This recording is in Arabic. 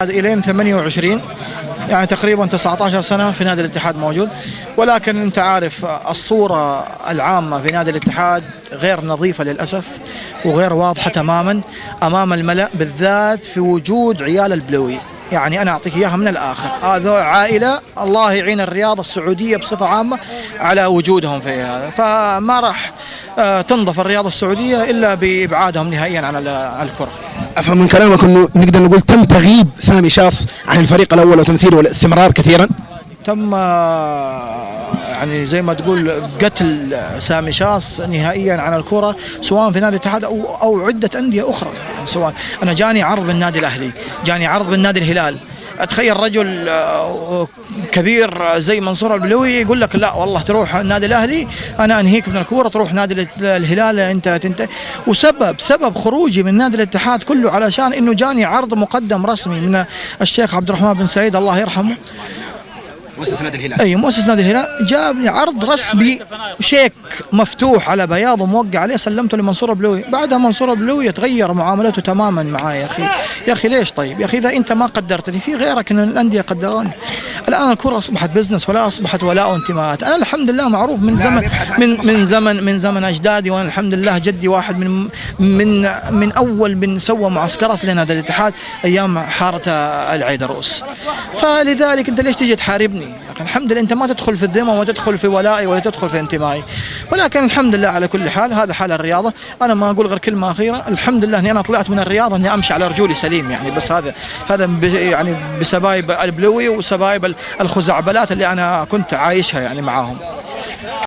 إلين 28 يعني تقريبا 19 سنة في نادي الاتحاد موجود، ولكن أنت عارف الصورة العامة في نادي الاتحاد غير نظيفة للأسف وغير واضحة تماما أمام الملأ، بالذات في وجود عيال البلوي. يعني أنا أعطيك إياها من الآخر، هذا عائلة الله يعين الرياضة السعودية بصفة عامة على وجودهم في هذا، فما راح تنظف الرياضة السعودية إلا بإبعادهم نهائيا عن الكرة. أفهم من كلامك أنه نقدر نقول تم تغييب سامي شاص عن الفريق الأول وتمثيله والاستمرار كثيرا؟ تم يعني زي ما تقول قتل سامي شاص نهائيا عن الكرة، سواء في نادي الاتحاد أو عدة أندية أخرى. يعني سواء أنا جاني عرض من النادي الأهلي، جاني عرض من نادي الهلال، أتخيل رجل كبير زي منصور البلوي يقول لك لا والله تروح النادي الأهلي أنا أنهيك من الكورة، تروح نادي الهلال أنت وسبب خروجي من نادي الاتحاد كله علشان إنه جاني عرض مقدم رسمي من الشيخ عبد الرحمن بن سعيد الله يرحمه، مؤسس نادي الهلال. اي مؤسس نادي الهلال، جابني عرض رسمي شيك مفتوح على بياض وموقع عليه، سلمته لمنصور البلوي. بعدها منصور البلوي يتغير معاملته تماما معي. يا اخي ليش؟ طيب يا اخي اذا انت ما قدرتني في غيرك ان الانديه قدروني. الان الكره اصبحت بزنس ولا اصبحت ولاء وانتماءات. انا الحمد لله معروف من زمن اجدادي، وانا الحمد لله جدي واحد من اول من سوى معسكرات لنادي الاتحاد ايام حاره العيدروس. فلذلك انت ليش تجي تحاربني؟ الحمد لله انت ما تدخل في الذمه وما تدخل في ولائي ولا تدخل في انتمائي، ولكن الحمد لله على كل حال هذا حال الرياضه. انا ما اقول غير كلمه اخيره، الحمد لله اني انا طلعت من الرياضه اني امشي على رجولي سليم يعني، بس هذا يعني بسبايب البلوي وسبايب الخزعبلات اللي انا كنت عايشها يعني معاهم.